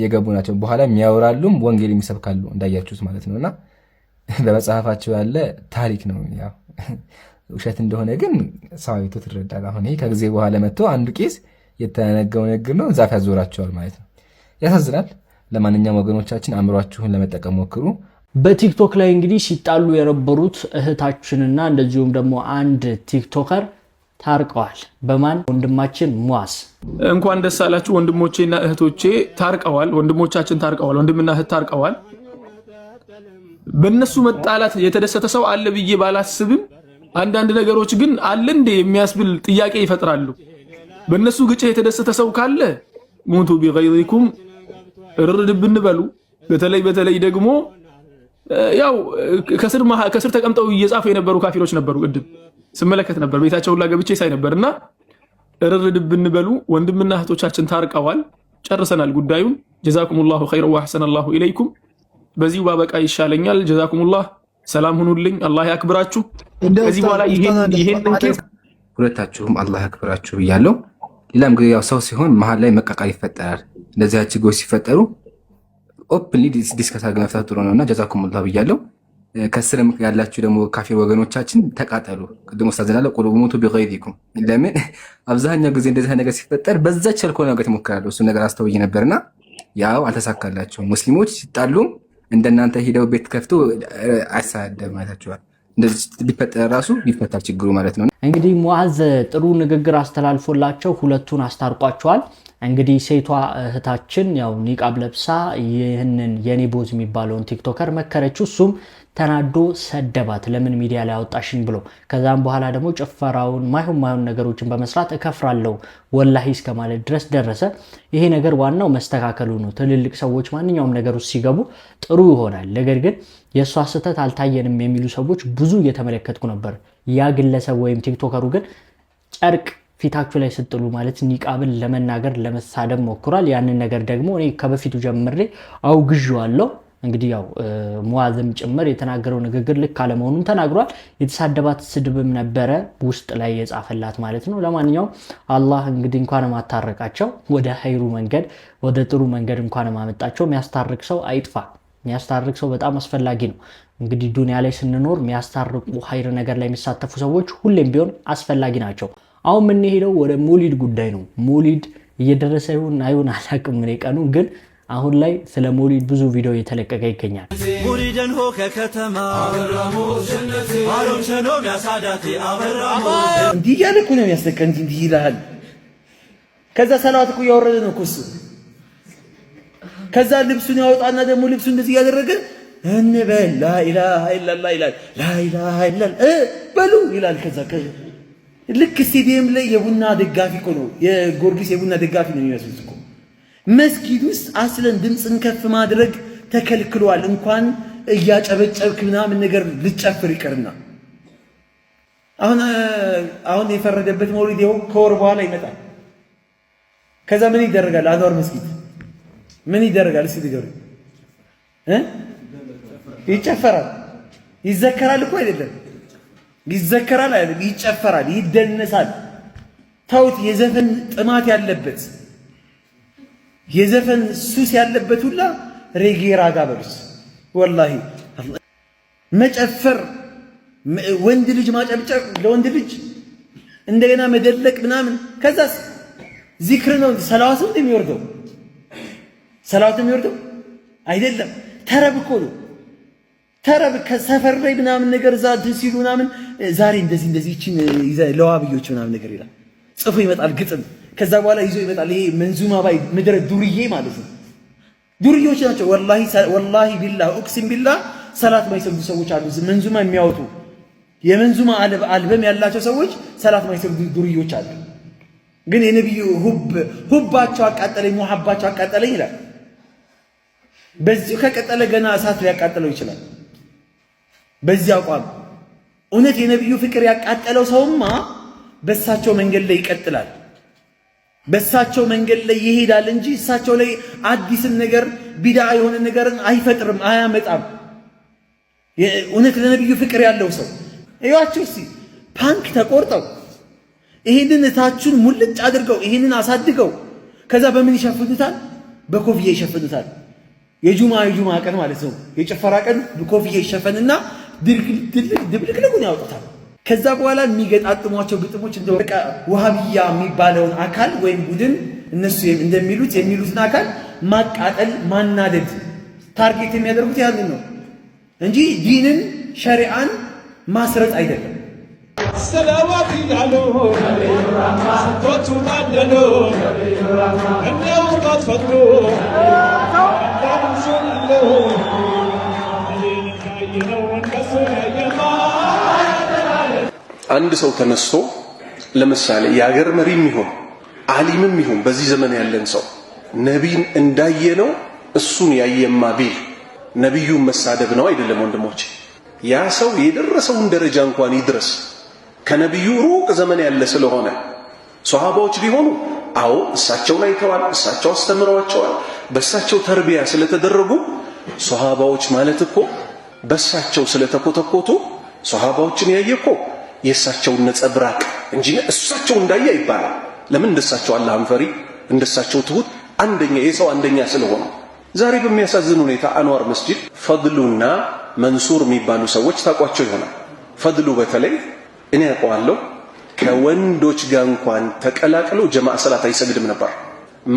የገቡ ናቸው። በኋላ የሚያወራሉም ወንጌል የሚሰብካሉ እንዳያችሁት ማለት ነውና በመጽሐፋቸው ያለ ታሪክ ነው። ያው ውሸት እንደሆነ ግን ሰዋይቱ ትረዳል። አሁን ይሄ ከጊዜ በኋላ መጥቶ አንዱ ቄስ የተነገረው ነገር ነው፣ ዛፍ ያዞራቸዋል ማለት ነው። ያሳዝናል። ለማንኛውም ወገኖቻችን አእምሯችሁን ለመጠቀም ሞክሩ። በቲክቶክ ላይ እንግዲህ ሲጣሉ የነበሩት እህታችንና እንደዚሁም ደግሞ አንድ ቲክቶከር ታርቀዋል። በማን? ወንድማችን ሙአዝ። እንኳን ደስ አላችሁ ወንድሞቼና እህቶቼ ታርቀዋል። ወንድሞቻችን ታርቀዋል። ወንድምና እህት ታርቀዋል። በእነሱ መጣላት የተደሰተ ሰው አለ ብዬ ባላስብም አንዳንድ ነገሮች ግን አለ እንደ የሚያስብል ጥያቄ ይፈጥራሉ። በእነሱ ግጭት የተደሰተ ሰው ካለ ሙቱ ቢገይዚኩም እርድብን በሉ። በተለይ ደግሞ ያው ከስር ተቀምጠው እየጻፉ የነበሩ ካፊሮች ነበሩ። ቅድም ስመለከት ነበር፣ ቤታቸው ሁላ ገብቼ ሳይ ነበርና እርድብን በሉ። ወንድምና እህቶቻችን ታርቀዋል። ጨርሰናል ጉዳዩን። ጀዛኩሙላሁ ኸይረን ወአሕሰነላሁ ኢለይኩም። በዚሁ ባበቃ ይሻለኛል። ጀዛኩሙላህ። ሰላም ሁኑልኝ። አላህ ያክብራችሁ። ከዚህ በኋላ ይሄንን ኬስ ሁለታችሁም አላህ ያክብራችሁ ብያለሁ። ሌላም ግን ያው ሰው ሲሆን መሀል ላይ መቃቃር ይፈጠራል። እንደዚህ ችግሮች ሲፈጠሩ ኦፕንሊ ዲስከስ አድርገን መፍታት ጥሩ ነውና ጀዛኩሙላህ ብያለሁ። ከስርም ያላችሁ ደግሞ ካፊር ወገኖቻችን ተቃጠሉ። ቅድም ኡስታዝ ዘላለ ቁሉ ሙቱ ቢገይዚኩም። ለምን አብዛኛው ጊዜ እንደዚህ ነገር ሲፈጠር በዛች ቸልኮ ነገር ይሞክራሉ። እሱ ነገር አስተውዬ ነበርና ያው አልተሳካላቸውም። ሙስሊሞች ሲጣሉ እንደናንተ ሄደው ቤት ከፍቶ አይሳደብ ማለታቸዋል። እንደዚህ ቢፈጠር ራሱ ቢፈታል ችግሩ ማለት ነው። እንግዲህ ሙአዝ ጥሩ ንግግር አስተላልፎላቸው ሁለቱን አስታርቋቸዋል። እንግዲህ ሴቷ እህታችን ያው ኒቃብ ለብሳ ይህንን የኔ ቦዝ የሚባለውን ቲክቶከር መከረችው። እሱም ተናዶ ሰደባት፣ ለምን ሚዲያ ላይ አወጣሽኝ ብሎ። ከዛም በኋላ ደግሞ ጭፈራውን ማይሆን ነገሮችን በመስራት እከፍራለሁ ወላሂ እስከ ማለት ድረስ ደረሰ። ይሄ ነገር ዋናው መስተካከሉ ነው። ትልልቅ ሰዎች ማንኛውም ነገር ውስጥ ሲገቡ ጥሩ ይሆናል። ነገር ግን የእሷ ስህተት አልታየንም የሚሉ ሰዎች ብዙ እየተመለከትኩ ነበር። ያ ግለሰብ ወይም ቲክቶከሩ ግን ጨርቅ ፊታችሁ ላይ ስጥሉ ማለት ኒቃብን ለመናገር ለመሳደብ ሞክሯል። ያንን ነገር ደግሞ እኔ ከበፊቱ ጀምሬ አውግዤዋለሁ። እንግዲህ ያው ሙአዝም ጭምር የተናገረው ንግግር ልክ አለመሆኑን ተናግሯል። የተሳደባት ስድብም ነበረ ውስጥ ላይ የጻፈላት ማለት ነው። ለማንኛውም አላህ እንግዲህ እንኳን ማታረቃቸው ወደ ኸይሩ መንገድ ወደ ጥሩ መንገድ እንኳን ማመጣቸው። የሚያስታርቅ ሰው አይጥፋ። የሚያስታርቅ ሰው በጣም አስፈላጊ ነው። እንግዲህ ዱንያ ላይ ስንኖር የሚያስታርቁ ኸይር ነገር ላይ የሚሳተፉ ሰዎች ሁሌም ቢሆን አስፈላጊ ናቸው። አሁን የምንሄደው ወደ ሞሊድ ጉዳይ ነው። ሞሊድ እየደረሰ ይሁን አይሁን አላውቅም እኔ ቀኑ ግን አሁን ላይ ስለ ሞሊድ ብዙ ቪዲዮ እየተለቀቀ ይገኛል። ሙሪደን ሆ ከከተማ አበራሙ ጀነቴ አሎም ሸኖም ያሳዳቴ አበራሙ እንዲህ እያለ እኮ ነው የሚያስለቀን። እንዲህ ይልሃል። ከዛ ሰላዋት እኮ እያወረደ ነው እኮ እሱ። ከዛ ልብሱን ያወጣና ደግሞ ልብሱ እንደዚህ እያደረገ እንበል ላኢላሃ ኢላላህ ይላል። ላኢላሃ ኢላላህ በሉ ይላል። ከዛ ልክ ስቴዲየም ላይ የቡና ደጋፊ እኮ ነው፣ የጊዮርጊስ የቡና ደጋፊ ነው የሚመስሉት እኮ። መስጊድ ውስጥ አስለን ድምፅን ከፍ ማድረግ ተከልክሏል። እንኳን እያጨበጨብክ ምናምን ነገር ልጨፍር ይቅርና አሁን የፈረደበት መውሊድ ይኸው ከወር በኋላ ይመጣል። ከዛ ምን ይደረጋል? አንዋር መስጊድ ምን ይደረጋል? እስኪ ንገሩኝ። ይጨፈራል። ይዘከራል እኮ አይደለም፣ ይዘከራል አይደለም፣ ይጨፈራል፣ ይደነሳል። ታውት የዘፈን ጥማት ያለበት የዘፈን ሱስ ያለበት ሁላ ሬጌ ራጋ በሉስ። ወላሂ መጨፈር፣ ወንድ ልጅ ማጨብጨብ ለወንድ ልጅ እንደገና መደለቅ ምናምን። ከዛስ ዚክር ነው። ሰላዋት ነው የሚወርደው፣ ሰላዋት ነው የሚወርደው አይደለም። ተረብ እኮ ነው ተረብ። ከሰፈር ላይ ምናምን ነገር እዛ ሲሉ ምናምን ዛሬ እንደዚህ እንደዚህ ይችን ለዋብዮች ምናምን ነገር ይላል፣ ጽፎ ይመጣል ግጥም። ከዛ በኋላ ይዞ ይመጣል። ይሄ መንዙማ ባይ ምድረ ዱርዬ ማለት ነው። ዱርዮች ናቸው ወላሂ ቢላህ ኡቅሲም ቢላህ። ሰላት ማይሰግዱ ሰዎች አሉ፣ መንዙማ የሚያወጡ የመንዙማ አልበም ያላቸው ሰዎች ሰላት ማይሰግዱ ዱርዮች አሉ። ግን የነብዩ ሁባቸው አቃጠለኝ፣ ሙሐባቸው አቃጠለኝ ይላል። በዚሁ ከቀጠለ ገና እሳት ሊያቃጥለው ይችላል። በዚህ አቋም እውነት የነብዩ ፍቅር ያቃጠለው ሰውማ በእሳቸው መንገድ ላይ ይቀጥላል፣ በእሳቸው መንገድ ላይ ይሄዳል እንጂ እሳቸው ላይ አዲስን ነገር ቢድዓ የሆነ ነገርን አይፈጥርም፣ አያመጣም። እውነት ለነብዩ ፍቅር ያለው ሰው እያችሁ እስቲ ፓንክ ተቆርጠው ይሄንን እታቹን ሙልጭ አድርገው ይሄንን አሳድገው ከዛ በምን ይሸፍኑታል? በኮፍያ ይሸፍኑታል። የጁማ ቀን ማለት ነው፣ የጭፈራ ቀን በኮፍያ ይሸፈንና ድብልቅልቁን ያወጡታል። ከዛ በኋላ የሚገጣጥሟቸው ግጥሞች እንደ በቃ ወሃቢያ የሚባለውን አካል ወይም ቡድን እነሱ የሚሉትን አካል ማቃጠል፣ ማናደድ ታርጌት የሚያደርጉት ያንን ነው እንጂ ዲንን ሸሪዓን ማስረጽ አይደለም። ሰላዋት ይላሉ ቶቱ ማደሉ እናውጣት ፈጥሩ አንድ ሰው ተነስቶ ለምሳሌ የሀገር መሪም ይሁን ዓሊምም ይሁን በዚህ ዘመን ያለን ሰው ነቢይን እንዳየነው እሱን ያየማ ቢል ነቢዩን መሳደብ ነው አይደለም? ወንድሞቼ ያ ሰው የደረሰውን ደረጃ እንኳን ይድረስ ከነቢዩ ሩቅ ዘመን ያለ ስለሆነ ሷሃባዎች ቢሆኑ አዎ እሳቸውን አይተዋል፣ እሳቸው አስተምረዋቸዋል፣ በእሳቸው ተርቢያ ስለተደረጉ ሷሃባዎች ማለት እኮ በእሳቸው ስለተኮተኮቱ ሷሃባዎችን ያየ እኮ የእሳቸውን ነጸብራቅ እንጂ እሳቸው እንዳየ ይባላል። ለምን? እንደሳቸው አላህን ፈሪ፣ እንደሳቸው ትሁት፣ አንደኛ የሰው አንደኛ ስለሆነ። ዛሬ በሚያሳዝን ሁኔታ አንዋር መስጂድ ፈድሉና መንሱር የሚባሉ ሰዎች ታቋቸው ይሆናል። ፈድሉ በተለይ እኔ ያውቀዋለሁ፣ ከወንዶች ጋር እንኳን ተቀላቅለው ጀማዓ ሰላት አይሰግድም ነበር።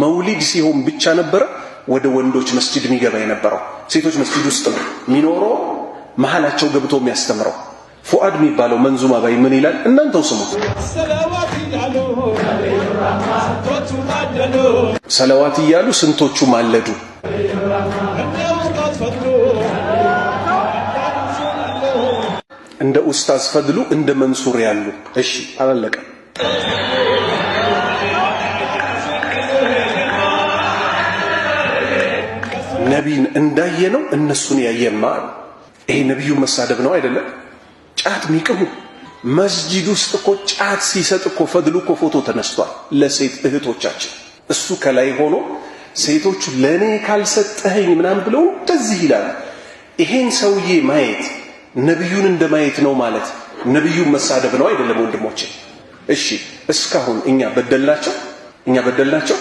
መውሊድ ሲሆን ብቻ ነበረ ወደ ወንዶች መስጂድ የሚገባ የነበረው። ሴቶች መስጂድ ውስጥ ነው የሚኖረው፣ መሃላቸው ገብቶ የሚያስተምረው። ፉአድ የሚባለው መንዙማ ባይ ምን ይላል? እናንተው ስሙት። ሰለዋት እያሉ ስንቶቹ ማለዱ። እንደ ኡስታዝ ፈድሉ እንደ መንሱር ያሉ እሺ፣ አላለቀም። ነቢይን እንዳየነው እነሱን ያየማ ይሄ ነቢዩን መሳደብ ነው አይደለም? ጫት ሚቅሙ መስጂድ ውስጥ እኮ ጫት ሲሰጥ እኮ ፈድሉ እኮ ፎቶ ተነስቷል ለሴት እህቶቻችን። እሱ ከላይ ሆኖ ሴቶቹ ለኔ ካልሰጠኸኝ ምናምን ብለው እንደዚህ ይላል። ይሄን ሰውዬ ማየት ነቢዩን እንደማየት ነው ማለት ነቢዩን መሳደብ ነው አይደለም? ወንድሞቼ እሺ፣ እስካሁን እኛ በደልናቸው?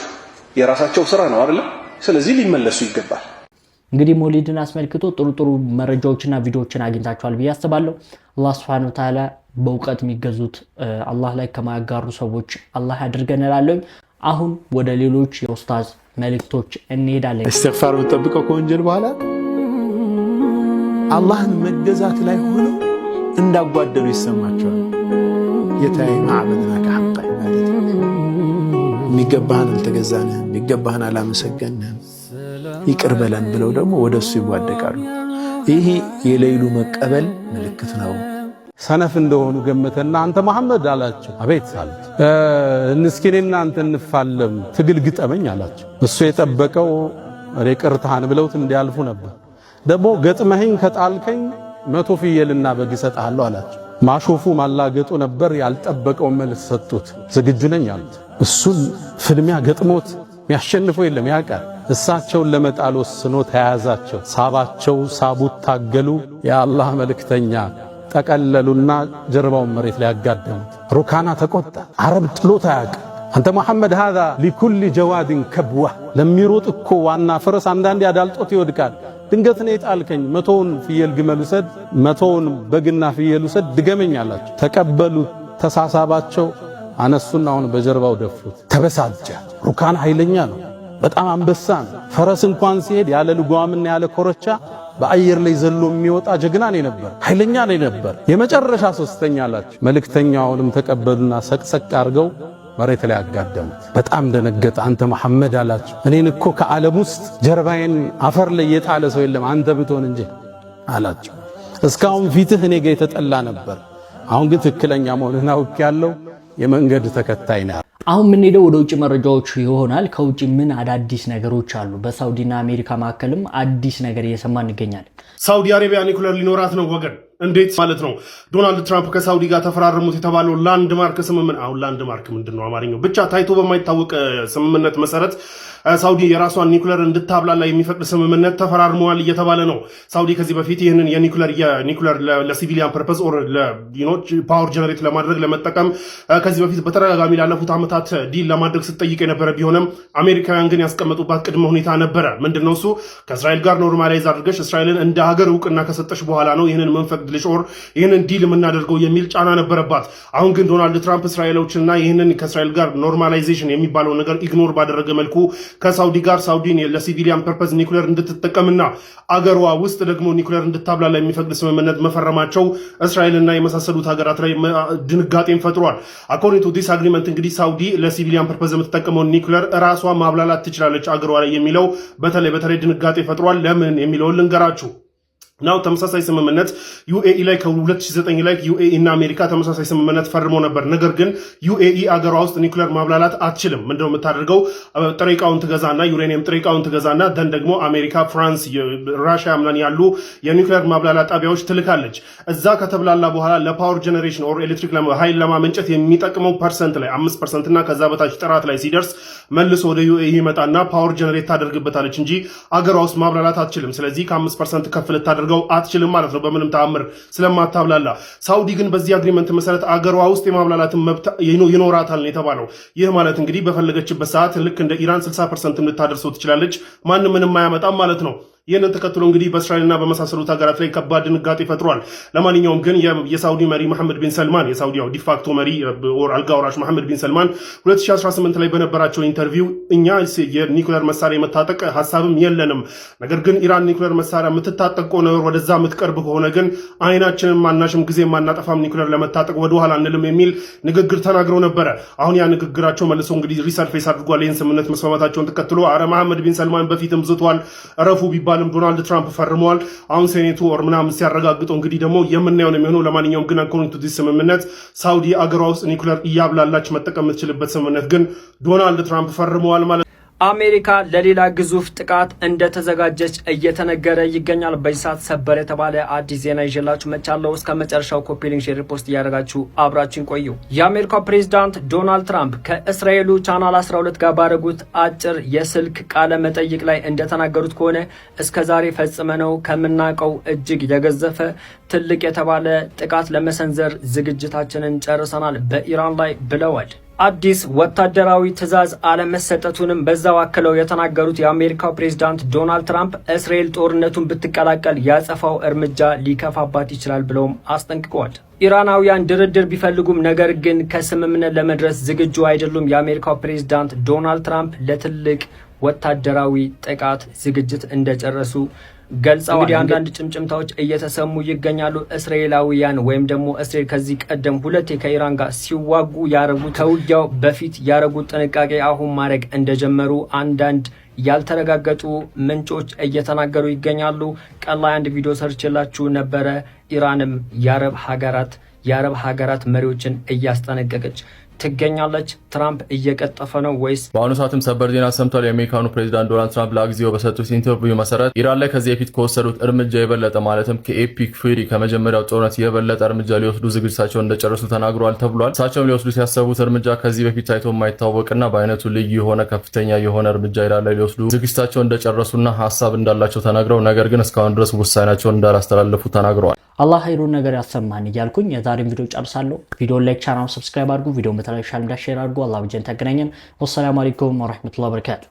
የራሳቸው ስራ ነው አይደለም? ስለዚህ ሊመለሱ ይገባል። እንግዲህ መውሊድን አስመልክቶ ጥሩ መረጃዎችና ቪዲዮዎችን አግኝታችኋል ብዬ አስባለሁ። አላህ Subhanahu Wa Ta'ala በእውቀት የሚገዙት አላህ ላይ ከማያጋሩ ሰዎች አላህ ያድርገን እላለሁ። አሁን ወደ ሌሎች የኡስታዝ መልእክቶች እንሄዳለን። እስትግፋር ብትጠብቀው ከወንጀል በኋላ አላህን መገዛት ላይ ሆነው እንዳጓደሉ ይሰማቸዋል። ጌታዬ ማዕበድና ከሐቅ ማለት የሚገባህን አልተገዛንህም፣ የሚገባህን አላመሰገንህም፣ ይቅር በለን ብለው ደግሞ ወደሱ ይዋደቃሉ። ይሄ የሌይሉ መቀበል ምልክት ነው። ሰነፍ እንደሆኑ ገመተና አንተ መሐመድ አላቸው። አቤት አሉት። እንስኪኔና አንተ እንፋለም ትግል ግጠመኝ አላቸው። እሱ የጠበቀው ሬቅርታን ብለውት እንዲያልፉ ነበር። ደግሞ ገጥመህኝ ከጣልከኝ 100 ፍየልና በግ እሰጥሃለሁ አላቸው። ማሾፉ ማላገጡ ነበር። ያልጠበቀው መልስ ሰጡት። ዝግጁ ነኝ አሉት። እሱን ፍልሚያ ገጥሞት የሚያሸንፈው የለም ያውቃል። እሳቸውን ለመጣል ወስኖ ተያያዛቸው። ሳባቸው፣ ሳቡት፣ ታገሉ። የአላህ መልእክተኛ ጠቀለሉና ጀርባውን መሬት ላይ ያጋደሙት። ሩካና ተቆጣ። አረብ ጥሎት አያውቅም። አንተ መሐመድ هذا لكل جواد كبوة ለሚሮጥ እኮ ዋና ፈረስ አንዳንዴ አዳልጦት ይወድቃል። ድንገት ነው የጣልከኝ 100ውን ፍየል ግመል ውሰድ፣ 100ውን በግና ፍየል ውሰድ ድገመኝ አላቸው። ተቀበሉት። ተሳሳባቸው። አነሱና አሁን በጀርባው ደፉት። ተበሳጨ። ሩካና ኃይለኛ ነው፣ በጣም አንበሳ ነው። ፈረስ እንኳን ሲሄድ ያለ ልጓምና ያለ ኮረቻ በአየር ላይ ዘሎ የሚወጣ ጀግና ነው ነበር፣ ኃይለኛ ነው ነበር። የመጨረሻ ሶስተኛ አላቸው። መልእክተኛውንም ተቀበሉና ሰቅሰቅ አድርገው መሬት ላይ አጋደሙት። በጣም ደነገጠ። አንተ መሐመድ አላቸው፣ እኔን እኮ ከዓለም ውስጥ ጀርባዬን አፈር ላይ የጣለ ሰው የለም አንተ ብትሆን እንጂ አላቸው። እስካሁን ፊትህ እኔ ጋር የተጠላ ነበር፣ አሁን ግን ትክክለኛ መሆንህን አውቄያለሁ። የመንገድ ተከታይ ነህ። አሁን የምንሄደው ወደ ውጭ መረጃዎች ይሆናል። ከውጭ ምን አዳዲስ ነገሮች አሉ? በሳውዲና አሜሪካ መካከልም አዲስ ነገር እየሰማን እንገኛለን። ሳውዲ አረቢያ ኒኩለር ሊኖራት ነው ወገን። እንዴት ማለት ነው? ዶናልድ ትራምፕ ከሳውዲ ጋር ተፈራረሙት የተባለው ላንድማርክ ስምምነት። አሁን ላንድማርክ ምንድነው አማርኛው? ብቻ ታይቶ በማይታወቅ ስምምነት መሰረት ሳውዲ የራሷን ኒኩለር እንድታብላላ የሚፈቅድ ስምምነት ተፈራርመዋል እየተባለ ነው። ሳውዲ ከዚህ በፊት ይህንን የኒኩለር ለሲቪሊያን ፐርፐስ ኦር ፓወር ጀነሬት ለማድረግ ለመጠቀም ከዚህ በፊት በተደጋጋሚ ላለፉት ዓመታት ዲል ለማድረግ ስትጠይቅ የነበረ ቢሆንም አሜሪካውያን ግን ያስቀመጡባት ቅድመ ሁኔታ ነበረ። ምንድነው እሱ? ከእስራኤል ጋር ኖርማላይዝ አድርገሽ እስራኤልን እንደ ሀገር እውቅና ከሰጠሽ በኋላ ነው ይህንን መንፈቅድልሽ ኦር ይህንን ዲል የምናደርገው የሚል ጫና ነበረባት። አሁን ግን ዶናልድ ትራምፕ እስራኤሎችና ይህንን ከእስራኤል ጋር ኖርማላይዜሽን የሚባለው ነገር ኢግኖር ባደረገ መልኩ ከሳውዲ ጋር ሳውዲን ለሲቪሊያን ፐርፐዝ ኒኩለር እንድትጠቀምና አገሯ ውስጥ ደግሞ ኒኩለር እንድታብላላ የሚፈቅድ ስምምነት መፈረማቸው እስራኤልና የመሳሰሉት ሀገራት ላይ ድንጋጤን ፈጥሯል። አኮርዲንግ ቱ ዲስ አግሪመንት እንግዲህ ሳውዲ ለሲቪሊያን ፐርፐዝ የምትጠቀመውን ኒኩለር ራሷ ማብላላት ትችላለች አገሯ ላይ የሚለው በተለይ ድንጋጤ ፈጥሯል። ለምን የሚለውን ልንገራችሁ። ናው ተመሳሳይ ስምምነት ዩኤኢ ላይ ከ2009 ላይ ዩኤኢ እና አሜሪካ ተመሳሳይ ስምምነት ፈርመው ነበር። ነገር ግን ዩኤኢ አገሯ ውስጥ ኒኩለር ማብላላት አትችልም። ምንድነው የምታደርገው? ጥሬ ዕቃውን ትገዛና ዩሬኒየም ጥሬ ዕቃውን ትገዛና ደን ደግሞ አሜሪካ፣ ፍራንስ፣ ራሽያ ምናምን ያሉ የኒኩለር ማብላላት ጣቢያዎች ትልካለች። እዛ ከተብላላ በኋላ ለፓወር ጀነሬሽን ኦር ኤሌክትሪክ ኃይል ለማመንጨት የሚጠቅመው ፐርሰንት ላይ 5% እና ከዛ በታች ጥራት ላይ ሲደርስ መልሶ ወደ ዩኤኢ ይመጣና ፓወር ጀነሬት ታደርግበታለች እንጂ አገሯ ውስጥ ማብላላት አትችልም። ስለዚህ ከ5% ከፍ ልታደርገው አትችልም ማለት ነው፣ በምንም ተአምር ስለማታብላላ። ሳውዲ ግን በዚህ አግሪመንት መሰረት አገሯ ውስጥ የማብላላትን መብት ይኖራታል ነው የተባለው። ይህ ማለት እንግዲህ በፈለገችበት ሰዓት ልክ እንደ ኢራን 60% ልታደርሰው ትችላለች፣ ማንም ምንም አያመጣም ማለት ነው። ይህንን ተከትሎ እንግዲህ በእስራኤልና በመሳሰሉት ሀገራት ላይ ከባድ ድንጋጤ ፈጥሯል። ለማንኛውም ግን የሳውዲ መሪ መሐመድ ቢን ሰልማን የሳውዲያው ዲፋክቶ መሪ ኦር አልጋ ወራሽ መሐመድ ቢን ሰልማን 2018 ላይ በነበራቸው ኢንተርቪው እኛ የኒኩለር መሳሪያ የመታጠቅ ሀሳብም የለንም፣ ነገር ግን ኢራን ኒኩለር መሳሪያ የምትታጠቅ ከሆነ ወደዛ የምትቀርብ ከሆነ ግን አይናችንን ማናሽም ጊዜ ማናጠፋም ኒኩለር ለመታጠቅ ወደኋላ አንልም የሚል ንግግር ተናግረው ነበረ። አሁን ያ ንግግራቸው መልሶ እንግዲህ ሪሰርፌስ አድርጓል። ይህን ስምምነት መስማማታቸውን ተከትሎ አረ መሐመድ ቢን ሰልማን በፊትም ዝቷል፣ እረፉ ቢባል ዶናልድ ትራምፕ ፈርመዋል። አሁን ሴኔቱ ኦር ምናምን ሲያረጋግጠው እንግዲህ ደግሞ የምናየው ነው የሚሆነው። ለማንኛውም ግን አኮርዲንግ ቱ ዲስ ስምምነት ሳውዲ አገሯ ውስጥ ኒኩለር እያብላላች መጠቀም የምትችልበት ስምምነት ግን ዶናልድ ትራምፕ ፈርመዋል ማለት ነው። አሜሪካ ለሌላ ግዙፍ ጥቃት እንደተዘጋጀች እየተነገረ ይገኛል። በዚህ ሰዓት ሰበር የተባለ አዲስ ዜና ይዤላችሁ መጥቻለሁ። እስከ መጨረሻው ኮፒ ሊንክ፣ ሼር፣ ፖስት እያደረጋችሁ አብራችሁን ቆዩ። የአሜሪካው ፕሬዝዳንት ዶናልድ ትራምፕ ከእስራኤሉ ቻናል 12 ጋር ባደረጉት አጭር የስልክ ቃለ መጠይቅ ላይ እንደተናገሩት ከሆነ እስከዛሬ ፈጽመነው ከምናውቀው እጅግ የገዘፈ ትልቅ የተባለ ጥቃት ለመሰንዘር ዝግጅታችንን ጨርሰናል በኢራን ላይ ብለዋል። አዲስ ወታደራዊ ትዕዛዝ አለመሰጠቱንም በዛው አክለው የተናገሩት የአሜሪካው ፕሬዝዳንት ዶናልድ ትራምፕ እስራኤል ጦርነቱን ብትቀላቀል ያጸፋው እርምጃ ሊከፋባት ይችላል ብለውም አስጠንቅቀዋል። ኢራናውያን ድርድር ቢፈልጉም ነገር ግን ከስምምነት ለመድረስ ዝግጁ አይደሉም። የአሜሪካው ፕሬዝዳንት ዶናልድ ትራምፕ ለትልቅ ወታደራዊ ጥቃት ዝግጅት እንደጨረሱ ገልጸዋል። እንግዲህ አንዳንድ ጭምጭምታዎች እየተሰሙ ይገኛሉ። እስራኤላውያን ወይም ደግሞ እስራኤል ከዚህ ቀደም ሁለቴ ከኢራን ጋር ሲዋጉ ያረጉት ከውጊያው በፊት ያረጉት ጥንቃቄ አሁን ማድረግ እንደጀመሩ አንዳንድ ያልተረጋገጡ ምንጮች እየተናገሩ ይገኛሉ። ቀን ላይ አንድ ቪዲዮ ሰርችላችሁ ነበረ። ኢራንም የአረብ ሀገራት መሪዎችን እያስጠነቀቀች ትገኛለች። ትራምፕ እየቀጠፈ ነው ወይስ? በአሁኑ ሰዓትም ሰበር ዜና ሰምቷል። የአሜሪካኑ ፕሬዚዳንት ዶናልድ ትራምፕ ለጊዜው በሰጡት ኢንተርቪው መሰረት ኢራን ላይ ከዚህ በፊት ከወሰዱት እርምጃ የበለጠ ማለትም ከኤፒክ ፉሪ ከመጀመሪያው ጦርነት የበለጠ እርምጃ ሊወስዱ ዝግጅታቸውን እንደጨረሱ ተናግረዋል ተብሏል። እሳቸውም ሊወስዱ ሲያሰቡት እርምጃ ከዚህ በፊት ታይቶ የማይታወቅና በአይነቱ ልዩ የሆነ ከፍተኛ የሆነ እርምጃ ኢራን ላይ ሊወስዱ ዝግጅታቸውን እንደጨረሱና ሀሳብ እንዳላቸው ተናግረው ነገር ግን እስካሁን ድረስ ውሳኔያቸውን እንዳላስተላለፉ ተናግረዋል። አላህ ኸይሩን ነገር ያሰማን እያልኩኝ የዛሬን ቪዲዮ ጨርሳለሁ። ቪዲዮ ላይክ፣ ቻናል ሰብስክራይብ አድርጉ። ቪዲዮ በተለይ ሻል እንዳሸር አድርጉ። አላህ በጀነት ያገናኘን። ወሰላሙ አለይኩም ወራህመቱላሂ ወበረካቱ።